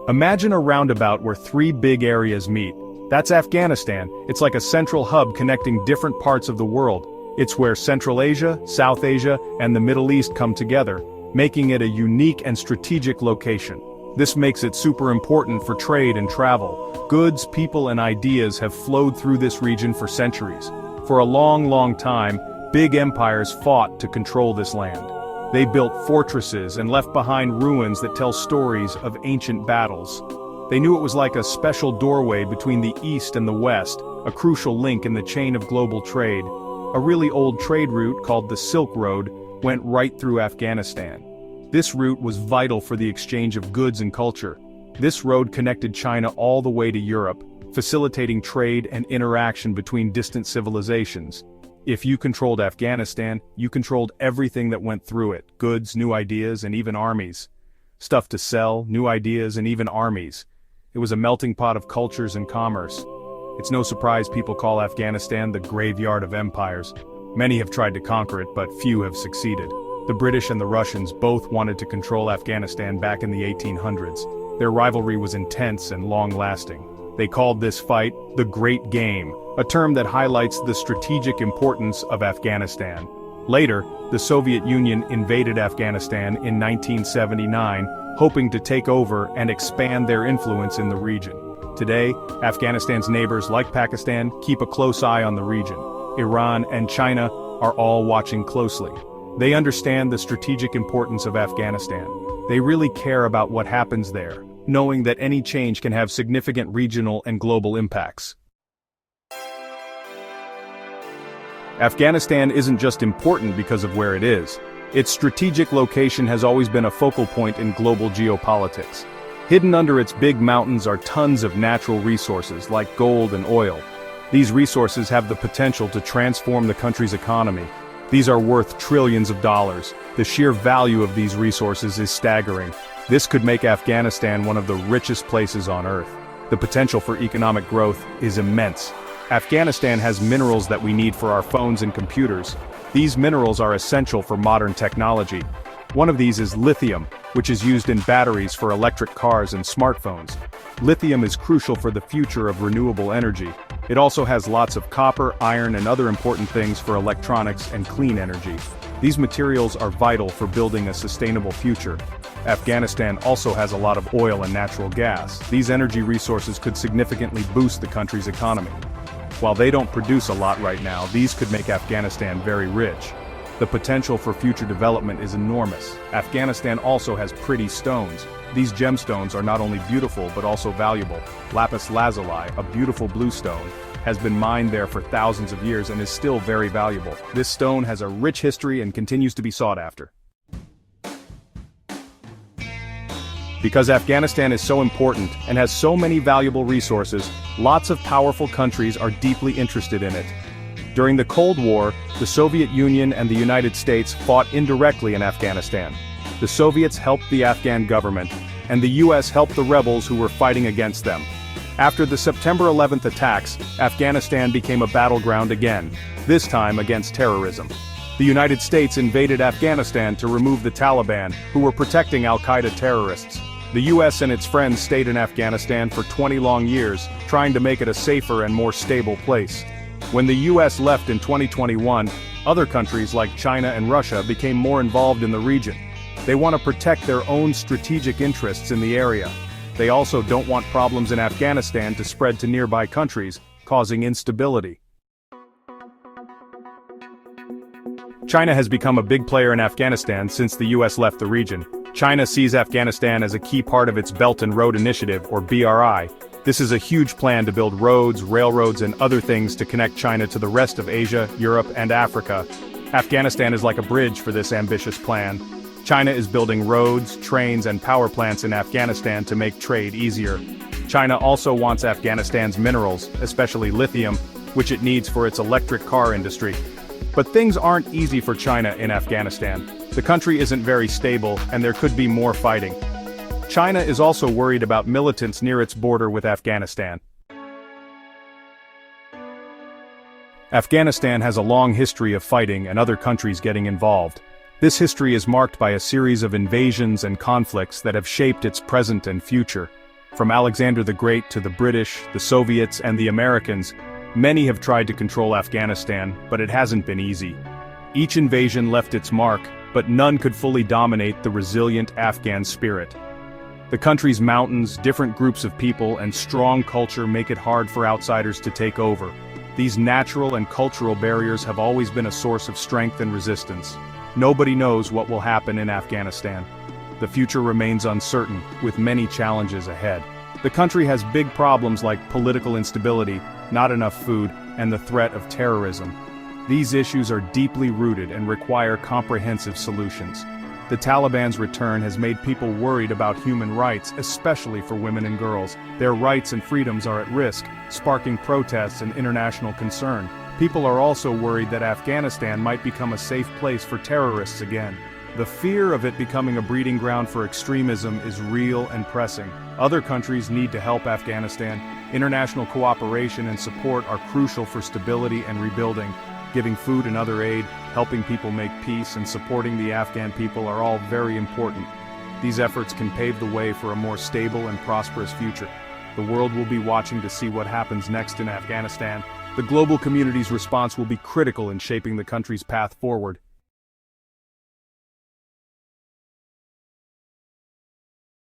Imagine a roundabout where three big areas meet. That's Afghanistan. It's like a central hub connecting different parts of the world. It's where Central Asia, South Asia, and the Middle East come together, making it a unique and strategic location. This makes it super important for trade and travel. Goods, people, and ideas have flowed through this region for centuries. For a long time, big empires fought to control this land. They built fortresses and left behind ruins that tell stories of ancient battles. They knew it was like a special doorway between the East and the West, a crucial link in the chain of global trade. A really old trade route called the Silk Road went right through Afghanistan. This route was vital for the exchange of goods and culture. This road connected China all the way to Europe, facilitating trade and interaction between distant civilizations. If you controlled Afghanistan, you controlled everything that went through it: goods, new ideas, and even armies. Stuff to sell, new ideas, and even armies. It was a melting pot of cultures and commerce. It's no surprise people call Afghanistan the graveyard of empires. Many have tried to conquer it, but few have succeeded. The British and the Russians both wanted to control Afghanistan back in the 1800s. Their rivalry was intense and long-lasting. They called this fight the Great Game, a term that highlights the strategic importance of Afghanistan. Later, the Soviet Union invaded Afghanistan in 1979, hoping to take over and expand their influence in the region. Today, Afghanistan's neighbors like Pakistan keep a close eye on the region. Iran and China are all watching closely. They understand the strategic importance of Afghanistan. They really care about what happens there, knowing that any change can have significant regional and global impacts. Afghanistan isn't just important because of where it is. Its strategic location has always been a focal point in global geopolitics. Hidden under its big mountains are tons of natural resources like gold and oil. These resources have the potential to transform the country's economy. These are worth trillions of dollars. The sheer value of these resources is staggering. This could make Afghanistan one of the richest places on Earth. The potential for economic growth is immense. Afghanistan has minerals that we need for our phones and computers. These minerals are essential for modern technology. One of these is lithium, which is used in batteries for electric cars and smartphones. Lithium is crucial for the future of renewable energy. It also has lots of copper, iron, and other important things for electronics and clean energy. These materials are vital for building a sustainable future. Afghanistan also has a lot of oil and natural gas. These energy resources could significantly boost the country's economy. While they don't produce a lot right now, these could make Afghanistan very rich. The potential for future development is enormous. Afghanistan also has pretty stones. These gemstones are not only beautiful but also valuable. Lapis lazuli, a beautiful blue stone, has been mined there for thousands of years and is still very valuable. This stone has a rich history and continues to be sought after. Because Afghanistan is so important and has so many valuable resources, lots of powerful countries are deeply interested in it. During the Cold War, the Soviet Union and the United States fought indirectly in Afghanistan. The Soviets helped the Afghan government, and the US helped the rebels who were fighting against them. After the September 11th attacks, Afghanistan became a battleground again, this time against terrorism. The United States invaded Afghanistan to remove the Taliban, who were protecting al-Qaeda terrorists. The US and its friends stayed in Afghanistan for 20 long years, trying to make it a safer and more stable place. When the US left in 2021, other countries like China and Russia became more involved in the region. They want to protect their own strategic interests in the area. They also don't want problems in Afghanistan to spread to nearby countries, causing instability. China has become a big player in Afghanistan since the US left the region. China sees Afghanistan as a key part of its Belt and Road Initiative, or BRI. This is a huge plan to build roads, railroads, and other things to connect China to the rest of Asia, Europe, and Africa. Afghanistan is like a bridge for this ambitious plan. China is building roads, trains, and power plants in Afghanistan to make trade easier. China also wants Afghanistan's minerals, especially lithium, which it needs for its electric car industry. But things aren't easy for China in Afghanistan. The country isn't very stable, and there could be more fighting. China is also worried about militants near its border with Afghanistan. Afghanistan has a long history of fighting and other countries getting involved. This history is marked by a series of invasions and conflicts that have shaped its present and future. From Alexander the Great to the British, the Soviets, and the Americans, many have tried to control Afghanistan, but it hasn't been easy. Each invasion left its mark, but none could fully dominate the resilient Afghan spirit. The country's mountains, different groups of people, and strong culture make it hard for outsiders to take over. These natural and cultural barriers have always been a source of strength and resistance. Nobody knows what will happen in Afghanistan. The future remains uncertain, with many challenges ahead. The country has big problems like political instability, not enough food, and the threat of terrorism. These issues are deeply rooted and require comprehensive solutions. The Taliban's return has made people worried about human rights, especially for women and girls. Their rights and freedoms are at risk, sparking protests and international concern. People are also worried that Afghanistan might become a safe place for terrorists again. The fear of it becoming a breeding ground for extremism is real and pressing. Other countries need to help Afghanistan. International cooperation and support are crucial for stability and rebuilding. Giving food and other aid, helping people make peace, and supporting the Afghan people are all very important. These efforts can pave the way for a more stable and prosperous future. The world will be watching to see what happens next in Afghanistan. The global community's response will be critical in shaping the country's path forward.